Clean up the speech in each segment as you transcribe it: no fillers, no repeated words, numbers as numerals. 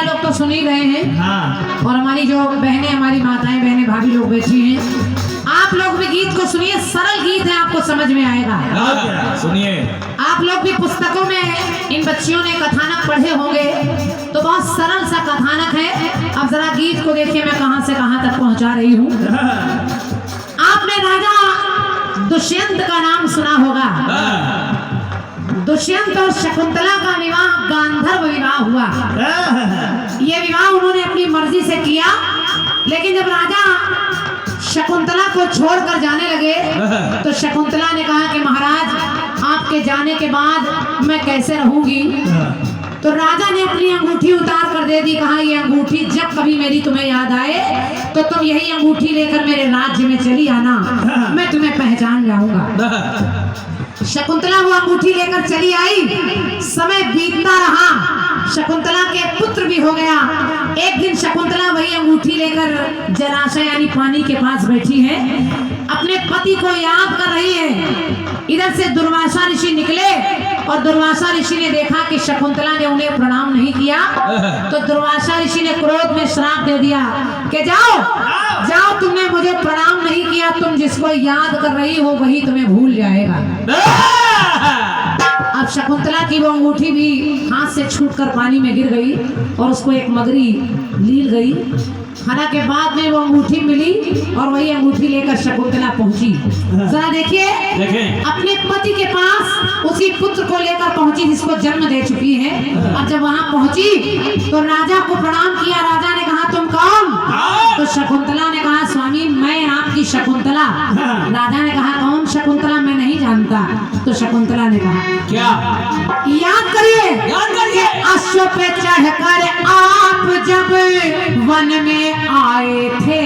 भैया लोग तो सुन ही रहे हैं। हाँ। और हमारी जो बहनें, हमारी माताएं बहनें भाभी लोग बैठी हैं, आप लोग भी गीत को सुनिए, सरल गीत है, आपको समझ में आएगा। सुनिए। आप लोग भी पुस्तकों में इन बच्चियों ने कथानक पढ़े होंगे, तो बहुत सरल सा कथानक है। अब जरा गीत को देखिए मैं कहां से कहां तक पहुंचा रही हूँ। आपने राजा दुष्यंत का नाम सुना होगा। दुष्यंत और शकुंतला का विवाह गांधर्व विवाह हुआ। ये विवाह उन्होंने अपनी मर्जी से किया, लेकिन जब राजा शकुंतला को छोड़कर जाने लगे तो शकुंतला ने कहा कि महाराज आपके जाने के बाद मैं कैसे रहूंगी। तो राजा ने अपनी अंगूठी उतार कर दे दी, कहा ये अंगूठी जब कभी मेरी तुम्हें याद आए तो तुम यही अंगूठी लेकर मेरे राज्य में चली आना, मैं तुम्हें पहचान जाऊंगा। शकुंतला वो अंगूठी लेकर चली आई। समय बीतता रहा, शकुंतला के पुत्र भी हो गया। एक दिन शकुंतला वही अंगूठी लेकर जलाशय यानी पानी के पास बैठी है, अपने पति को याद कर रही है। इधर से दुर्वासा ऋषि निकले और दुर्वासा ऋषि ने देखा कि शकुंतला ने उन्हें प्रणाम नहीं किया, तो दुर्वासा ऋषि ने क्रोध में श्राप दे दिया कि जाओ जाओ, तुमने मुझे प्रणाम नहीं किया, तुम जिसको याद कर रही हो वही तुम्हें भूल जाएगा। अब शकुंतला की वो अंगूठी भी हाथ से छूटकर पानी में गिर गई और उसको एक मगरी लील गई। हालांकि बाद में वो अंगूठी मिली और वही अंगूठी लेकर शकुंतला पहुंची। जरा देखिए, अपने पति के पास उसी पुत्र को लेकर पहुंची जिसको जन्म दे चुकी है। अब जब वहां पहुंची तो राजा को प्रणाम किया। राजा ने कहा तुम कौन? तो शकुंतला ने कहा स्वामी मैं आपकी शकुंतला। राजा ने कहा कौन शकुंतला, मैं नहीं जानता। तो शकुंतला ने कहा क्या? याद करिए अश्व पे चढ़कर आप जब वन में आए थे,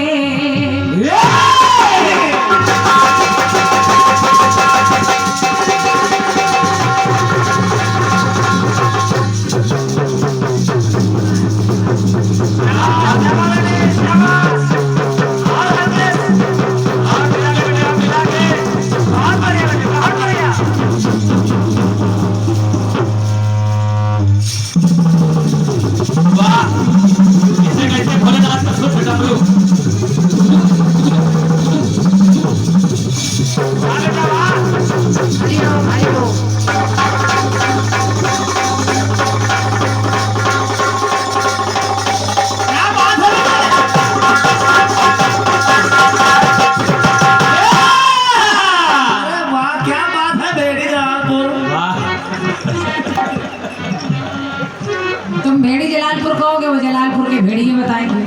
तुम भेड़ी जलालपुर कहोगे, वो जलालपुर के भेड़िए बताएंगे।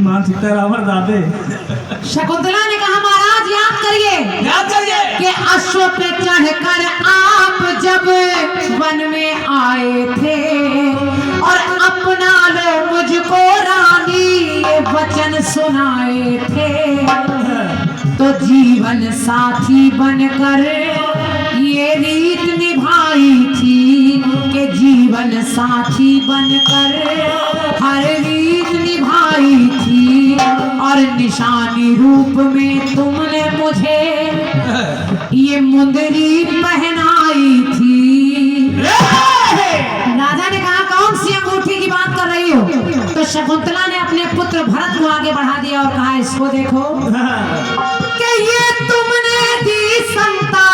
मानसिकता रावण दादे। शकुंतला ने कहा महाराज याद करिए कि अश्व पे चढ़कर आप जब वन में आए थे और अपना लो मुझको रानी ये वचन सुनाए थे, तो जीवन साथी बनकर ये रीत निभाई थी कि जीवन साथी बनकर हर रीत निभाई थी और निशानी रूप में तुमने मुझे ये मुंदरी पहनाई थी। राजा ने कहा कौन सी अंगूठी की बात कर रही हो? तो शकुंतला ने अपने पुत्र भरत को आगे बढ़ा दिया और कहा इसको देखो कि ये तुमने दी संतान,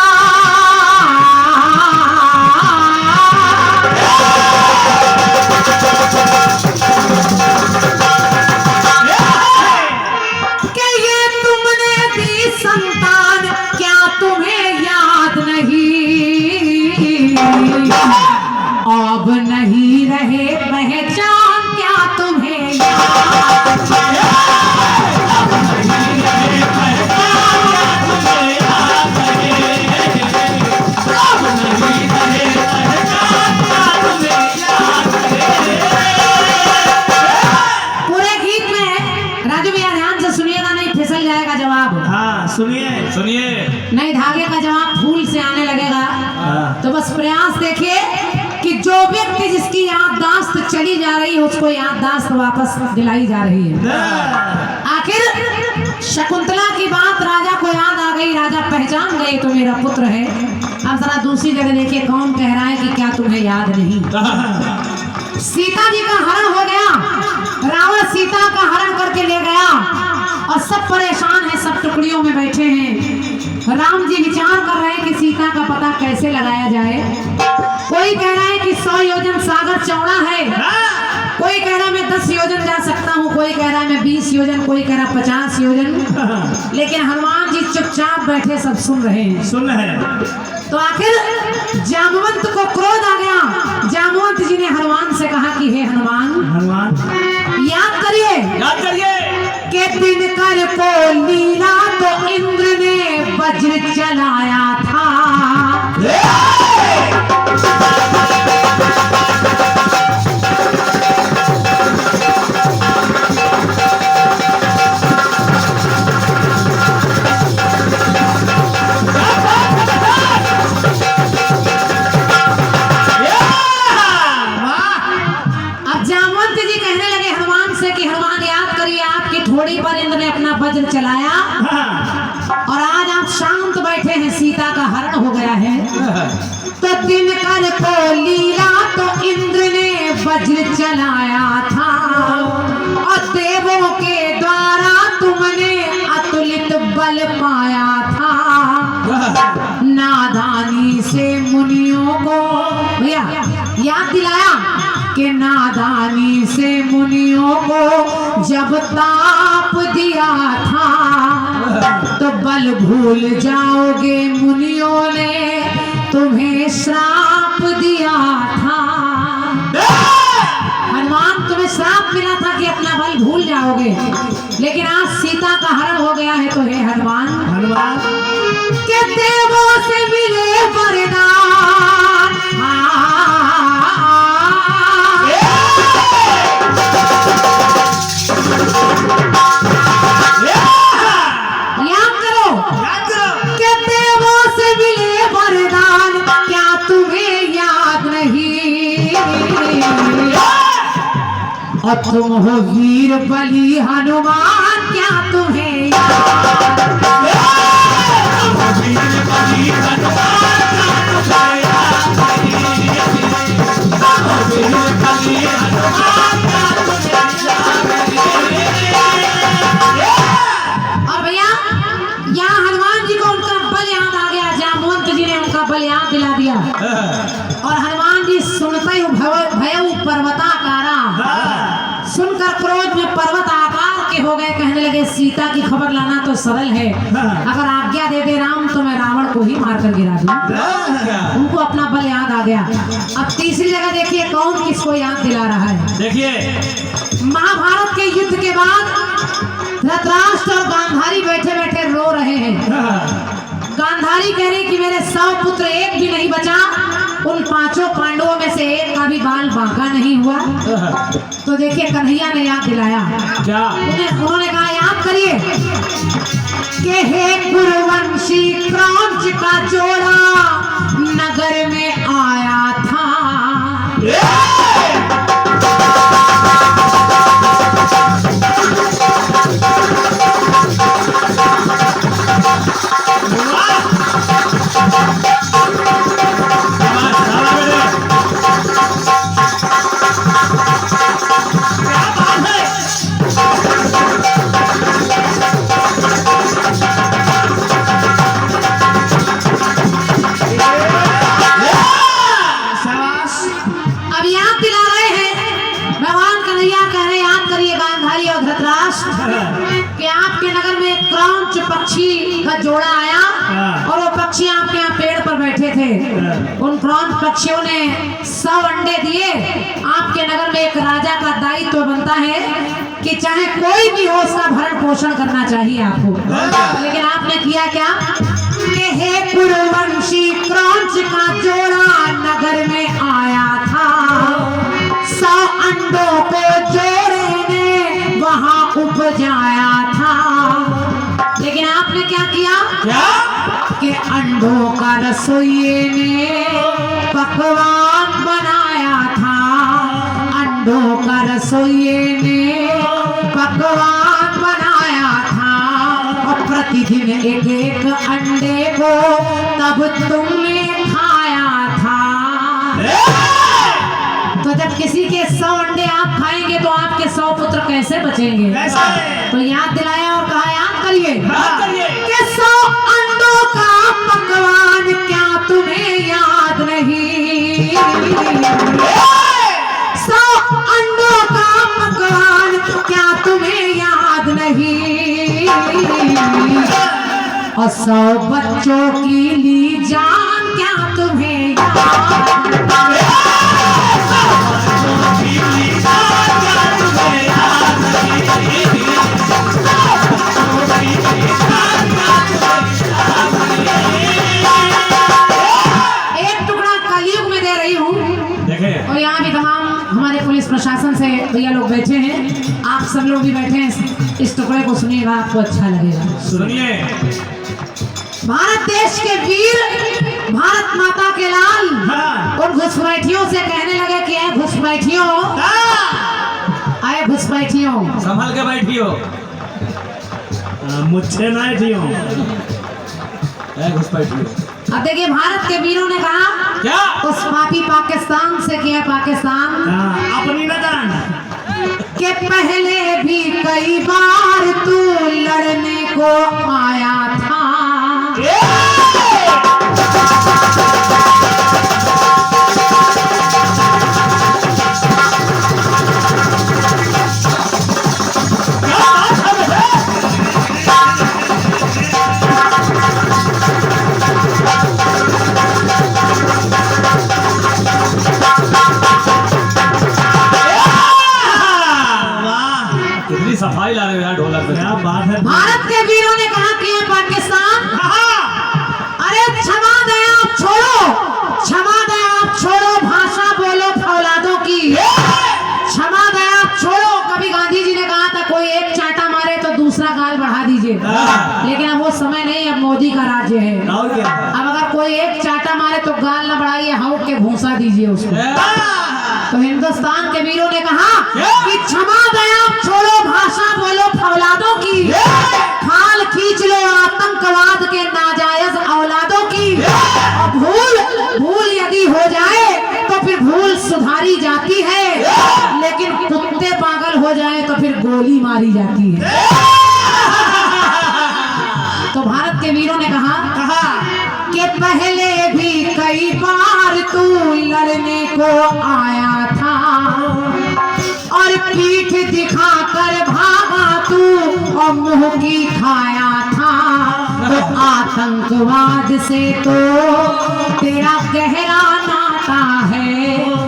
क्या तुम्हें याद नहीं? अब नहीं रहे पहचान, क्या तुम्हें याद? पूरे गीत में राजू भैया ध्यान से सुनिएगा, नहीं फिसल जाएगा जवाब। हाँ सुनिए नहीं धागे का जवाब फूल से आने लगेगा। तो बस प्रयास देखिए कि जो व्यक्ति जिसकी याददाश्त चली जा रही है उसको याददाश्त वापस दिलाई जा रही है। आखिर शकुंतला की बात राजा को याद आ गई, राजा पहचान गए तो मेरा पुत्र है। अब जरा दूसरी जगह देखिए कौन कह रहा है कि क्या तुम्हें याद नहीं। सीता जी का हरण हो गया, रावण सीता का हरण करके ले गया और सब परेशान हैं, सब टुकड़ियों में बैठे हैं। राम जी विचार कर रहे हैं कि सीता का पता कैसे लगाया जाए। कोई कह रहा है कि 100 योजन सागर चौड़ा है, कोई कह रहा है मैं 10 योजन जा सकता हूँ, कोई कह रहा है मैं 20 योजन, कोई कह रहा 50 योजन। लेकिन हनुमान जी चुपचाप बैठे सब सुन रहे हैं। सुन है तो आखिर जामवंत को क्रोध आ गया। जामवंत जी ने हनुमान से कहा कि हे हनुमान, याद करिए कि दिनकर को लीला तो इंद्र ने वज्र चलाया था। थोड़ी पर इंद्र ने अपना वज्र चलाया और आज आप शांत बैठे हैं, सीता का हरण हो गया है। तो दिनकर को लीला तो इंद्र ने वज्र चलाया था और देवों के द्वारा तुमने अतुलित बल पाया था। नादानी से मुनियों को भैया याद दिलाया कि नादानी से मुनियों को जब ताप दिया था तो बल भूल जाओगे, मुनियों ने तुम्हें श्राप दिया था। हनुमान तुम्हें श्राप मिला था कि अपना बल भूल जाओगे, लेकिन आज सीता का हरण हो गया है। तो हे हनुमान के देवों से मिले वरदान, याद करो कि देवों से मिले वरदान, क्या तुम्हें याद नहीं? और तुम हो वीर बली हनुमान, क्या तुम्हें याद? और भैया यहाँ हनुमान जी को उनका बल याद आ गया, जामवंत जी ने उनका बल याद दिला दिया और हनुमान जी सुनते ही भयउ पर्वताकारा, सुनकर क्रोध में पर्वत आकार के हो गए। कहने लगे सीता की खबर लाना तो सरल है, अगर आज्ञा दे दे राम तो मैं रावण को ही मार कर गिरा दूं। उनको अपना बल याद आ गया। अब तीसरी जगह देखिए कौन किसको याद दिला रहा है। देखिए महाभारत के युद्ध के बाद धृतराष्ट्र और गांधारी बैठे बैठे रो रहे हैं। गांधारी कह रही कि मेरे 100 पुत्र एक भी नहीं बचा, उन 5 पांडवों में से एक का भी बाल बांका नहीं हुआ। तो देखिए कन्हैया ने याद दिलाया क्या? उन्होंने कहा याद करिए कि हे गुरुवंशी क्रौंच का जोड़ा नगर में आया था। कि आपके नगर में एक क्रौंच पक्षी का जोड़ा आया और वो पक्षी आपके यहाँ पेड़ पर बैठे थे। उन क्रौंच पक्षियों ने 100 अंडे दिए। आपके नगर में एक राजा का दायित्व बनता है कि चाहे कोई भी हो उसका भरण पोषण करना चाहिए आपको, लेकिन आपने किया क्या कि हे कुरुवंशी क्रौंच का जोड़ा नगर में आया था। 100 अंडों को जोड़े ने वहां उपजाया था, लेकिन आपने क्या किया कि अंडों का रसोइये ने पकवान बनाया था। अंडों का रसोइये ने पकवान बनाया था और प्रतिदिन एक एक अंडे को तब तुमने तो जब किसी के 100 अंडे आप खाएंगे तो आपके 100 पुत्र कैसे बचेंगे? कैसे? तो याद दिलाया और कहा याद करिए करिए। 100 अंडों का पकवान क्या तुम्हें याद नहीं? 100 अंडों का पकवान क्या तुम्हें याद नहीं? और 100 बच्चों की ली जान क्या तुम्हें याद? एक टुकड़ा कलयुग में दे रही हूँ और यहाँ भी तमाम हमारे पुलिस प्रशासन से भैया लोग बैठे हैं, आप सब लोग भी बैठे हैं। इस टुकड़े को सुनिएगा, आपको अच्छा लगेगा। सुनिए। भारत देश के वीर, भारत माता के लाल उन घुसपैठियों से कहने लगे कि ऐ घुसपैठियों, आए घुसपैठियों, संभल के बैठियो, मुझे नहीं दियो, घुसपैठियो। अब देखिए भारत के वीरों ने कहा क्या उस पापी पाकिस्तान से, किया पाकिस्तान अपनी न जान के पहले भी कई बार तू लड़ने को आया था। सफाई ला रहे हो यार ढोलक पे, क्या बात है। भारत के वीरों ने कहा कि पाकिस्तान, अरे क्षमा दया आप छोड़ो, क्षमा दया आप छोड़ो, भाषा बोलो फौलादों की, क्षमा दया आप छोड़ो। कभी गांधी जी ने कहा था कोई एक चांटा मारे तो दूसरा गाल बढ़ा दीजिए, लेकिन अब वो समय नहीं, अब मोदी का राज्य है। अब अगर कोई एक चांटा मारे तो गाल न बढ़ाइए, हौक के भूसा दीजिए उसको। तो हिंदुस्तान के वीरों ने कहा कि क्षमा दया छोड़ो, भाषा बोलो फौलादों की, खाल खींच लो आतंकवाद के नाजायज औलादों की। और भूल यदि हो जाए तो फिर भूल सुधारी जाती है, लेकिन कुत्ते पागल हो जाए तो फिर गोली मारी जाती है। तो भारत के वीरों ने कहा कि पहले भी कई बार तू लड़ने को आया था और पीठ दिखाकर भागा तू और मुंह की खाया था। तो आतंकवाद से तो तेरा गहरा नाता है,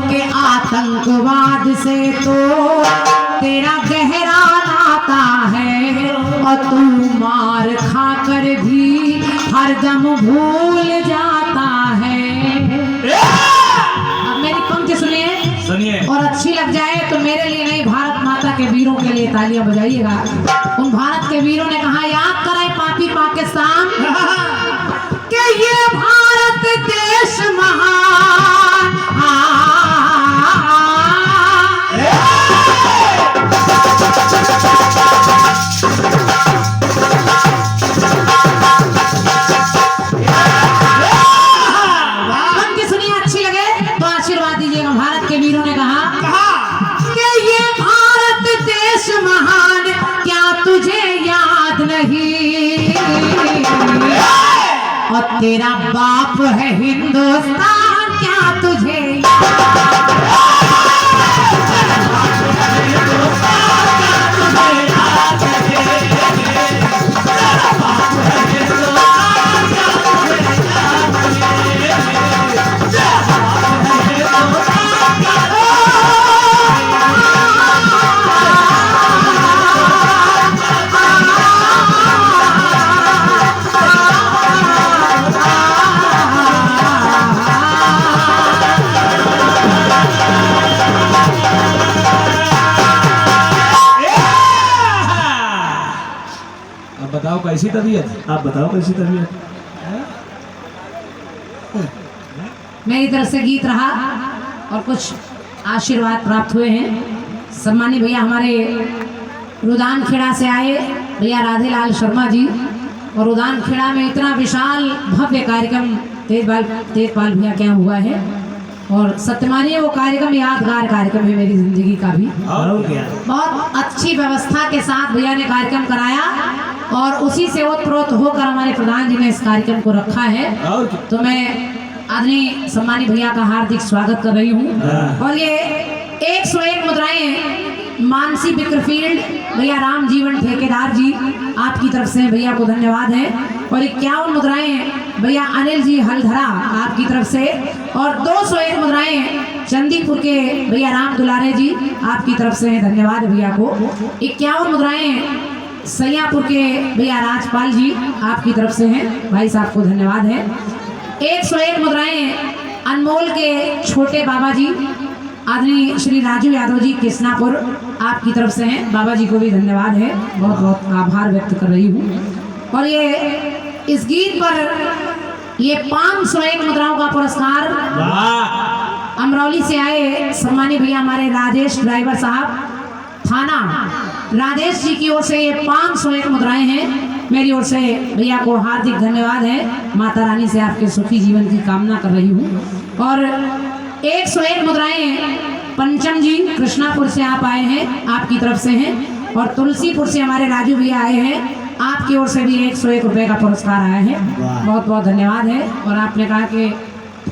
कि आतंकवाद से तो तेरा गहरा नाता है, और तू मार खाकर भी हरदम भूल जाता है। अब मेरी पंक्ति सुनिए और अच्छी लग जाए तो मेरे लिए नहीं, भारत माता के वीरों के लिए तालियां बजाइएगा। उन भारत के वीरों ने कहा याद कराए पापी पाकिस्तान कि ये भारत देश महान, महान क्या तुझे याद नहीं? और तेरा बाप है हिंदुस्तान क्या तुझे बताओ कैसी तबीयत? आप बताओ कैसी तबीयत? मेरी तरफ से गीत रहा और कुछ आशीर्वाद प्राप्त हुए हैं। सम्मानित भैया हमारे रुदान खेड़ा से आए भैया राधेलाल शर्मा जी, और रुदान खेड़ा में इतना विशाल भव्य कार्यक्रम तेजपाल भैया क्या हुआ है, और सत्य मानिए वो कार्यक्रम यादगार कार्यक्रम है मेरी जिंदगी का भी। और क्या? बहुत अच्छी व्यवस्था के साथ भैया ने कार्यक्रम कराया और उसी से ओतप्रोत होकर हमारे प्रधान जी ने इस कार्यक्रम को रखा है। और क्या? तो मैं आदरणीय सम्मानित भैया का हार्दिक स्वागत कर रही हूँ। और ये 101 मुद्राएं मानसी बिक्रफील्ड भैया राम जीवन ठेकेदार जी आपकी तरफ से भैया को धन्यवाद है। और 51 मुद्राएं भैया अनिल जी हलधरा आपकी तरफ से। और 201 मुद्राएं चंदीपुर के भैया राम दुलारे जी आपकी तरफ से धन्यवाद भैया को। 51 मुद्राएं सैयापुर के भैया राजपाल जी आपकी तरफ से हैं, भाई साहब को धन्यवाद है। 101 मुद्राएं अनमोल के छोटे बाबा जी आदरणीय श्री राजू यादव जी कृष्णापुर आपकी तरफ से हैं, बाबा जी को भी धन्यवाद है, बहुत बहुत आभार व्यक्त कर रही हूँ। और ये इस गीत पर ये 501 मुद्राओं का पुरस्कार अमरौली से आए सम्मानित भैया हमारे राजेश ड्राइवर साहब थाना राजेश जी की ओर से ये 501 मुद्राएं हैं। मेरी ओर से भैया को हार्दिक धन्यवाद है। माता रानी से आपके सुखी जीवन की कामना कर रही हूँ। और 101 मुद्राएं पंचम जी कृष्णापुर से आप आए हैं, आपकी तरफ से हैं। और तुलसीपुर से हमारे राजू भैया आए हैं, आपकी ओर से भी 101 रुपये का पुरस्कार आया है, बहुत बहुत धन्यवाद है। और आपने कहा कि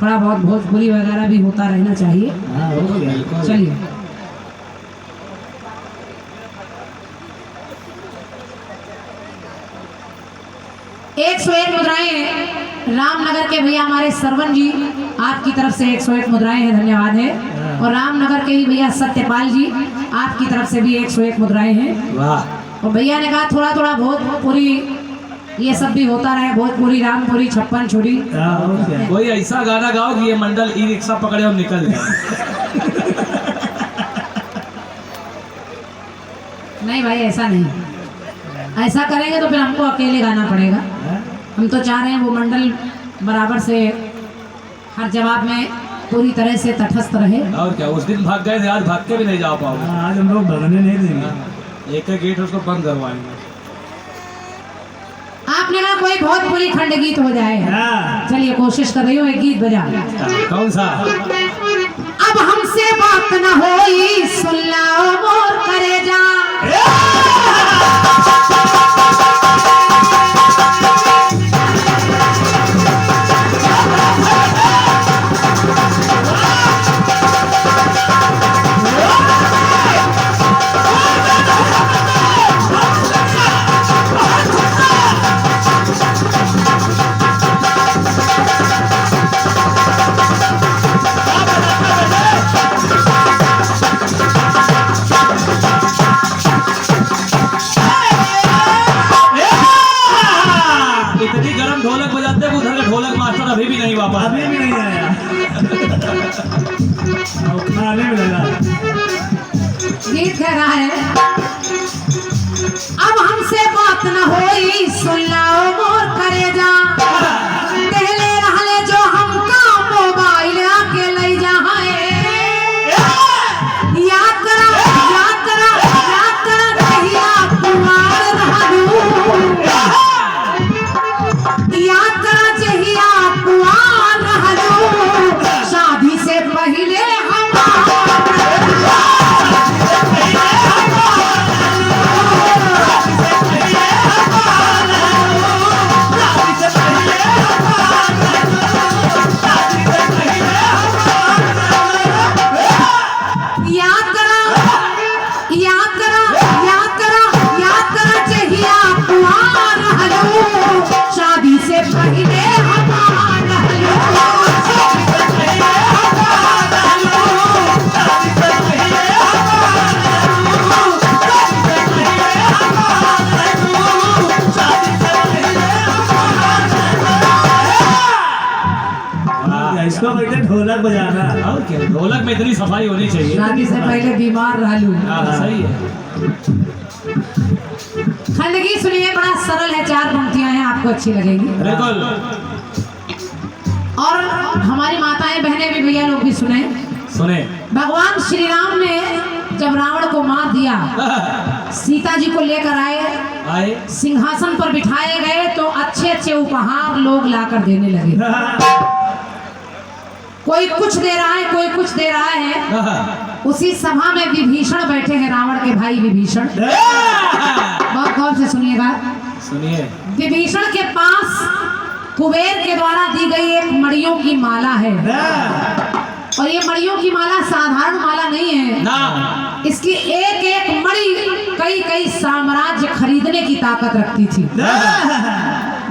थोड़ा बहुत भोजपुरी वगैरह भी होता रहना चाहिए। चलिए एक 101 मुद्राएं रामनगर के भैया हमारे सरवन जी आपकी तरफ से 101 मुद्राएं हैं, धन्यवाद है। और रामनगर के ही भैया सत्यपाल जी आपकी तरफ से भी 101 मुद्राएं हैं। और भैया ने कहा थोड़ा थोड़ा भोजपुरी ये सब भी होता रहे, भोजपुरी रामपुरी छप्पन छुरी। कोई ऐसा गाना गाओ कि ये मंडल ई रिक्शा पकड़े और निकल जाए। नहीं भाई ऐसा नहीं, ऐसा करेंगे तो फिर हमको अकेले गाना पड़ेगा। हम तो चाह रहे हैं वो मंडल बराबर से हर जवाब में पूरी तरह से तटस्थ रहे। और क्या, उस दिन भाग गए थे, आज भाग के भी नहीं जा पाओगे। आज हम लोग भगने नहीं देंगे, एक गेट उसको बंद करवाएंगे। आपने कहा कोई भोजपुरी खंड गीत हो जाए। चलिए कोशिश कर रही हूँ, एक गीत बजा। कौन सा? अब हमसे बात न होई सुन लाओ मोर करेजा। अभी भी नहीं वापस, अभी भी नहीं आया। खाने में लगा। गीत कह रहा है अब हमसे बात न होई सुन लाओ मोर करेजा। पहले रहले जो हमका मोबाइल आके ले जाए। याद करा याद करा याद करा कहिया कुमार रहलू। याद करा जहिया कुआर रहलू। शादी से पहले ढोलक बजाना। और क्या, ढोलक में इतनी सफाई होनी चाहिए। शादी से पहले बीमार रहलू। सही है। खंड की सुनिए, बड़ा सरल है, 4 पंक्तियां हैं, आपको अच्छी लगेगी। बिल्कुल। और हमारी माताएं बहनें भी भैया लोग भी सुने। भगवान श्री राम ने जब रावण को मार दिया, सीता जी को लेकर आए, सिंहासन पर बिठाए गए तो अच्छे अच्छे उपहार लोग लाकर देने लगे। कोई कुछ दे रहा है, कोई कुछ दे रहा है। उसी सभा में विभीषण बैठे हैं, रावण के भाई विभीषण। बहुत गौर से सुनिएगा, सुनिए। विभीषण के पास कुबेर के द्वारा दी गई एक मणियों की माला है, और ये मणियों की माला साधारण माला नहीं है ना। इसकी एक एक मणि कई कई साम्राज्य खरीदने की ताकत रखती थी।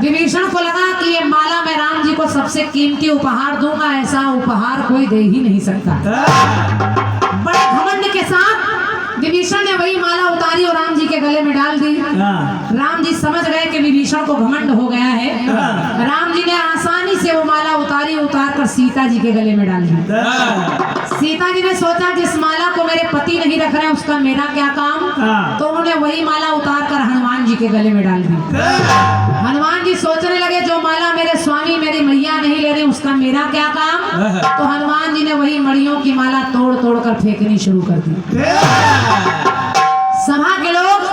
विभीषण को लगा कि ये माला मैं राम जी को सबसे कीमती उपहार दूंगा, ऐसा उपहार कोई दे ही नहीं सकता। बड़े घमंड के साथ विभीषण ने वही माला उतारी और राम जी के गले में डाल दी। राम जी समझ गए कि विभीषण को घमंड हो गया है। राम जी ने आसानी से वो माला उतार कर सीता जी के गले में डाल दी। सीता जी ने सोचा कि इस माला को मेरे पति नहीं रख रहे, उसका मेरा क्या काम। तो उन्होंने वही माला उतार कर हनुमान जी के गले में डाल दी। हनुमान जी सोचने लगे जो माला मेरे स्वामी मेरी मैया नहीं ले रहे, उसका मेरा क्या काम। तो हनुमान जी ने वही मणियों की माला तोड़ तोड़ कर फेंकनी शुरू कर दी। सभा के लोग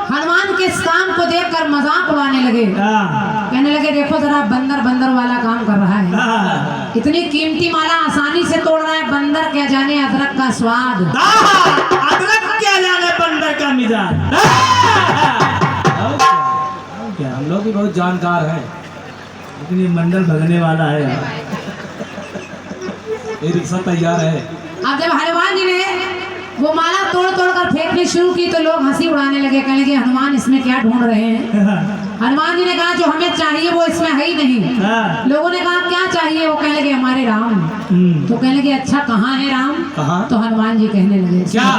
हनुमान के इस काम को देखकर मजाक उड़ाने लगे, कहने लगे देखो जरा बंदर बंदर वाला काम कर रहा है, इतनी कीमती माला आसानी से तोड़ रहा है। बंदर क्या जाने अदरक का स्वाद, अदरक क्या जाने बंदर का मिजाज। हम लोग भी बहुत जानकार हैं, लेकिन ये मंडल भगने वाला है। ये रिक्शा तैयार है। अब जब हनुमान जी ने वो माला तोड़ तोड़ कर फेंकनी शुरू की तो लोग हंसी उड़ाने लगे, कहने लगे हनुमान इसमें क्या ढूंढ रहे हैं। हनुमान जी ने कहा जो हमें चाहिए वो इसमें है ही नहीं। लोगों ने कहा क्या चाहिए, वो कहने लगे हमारे राम। तो कहने लगे अच्छा कहाँ है राम। कहाँ? तो हनुमान जी कहने लगे क्या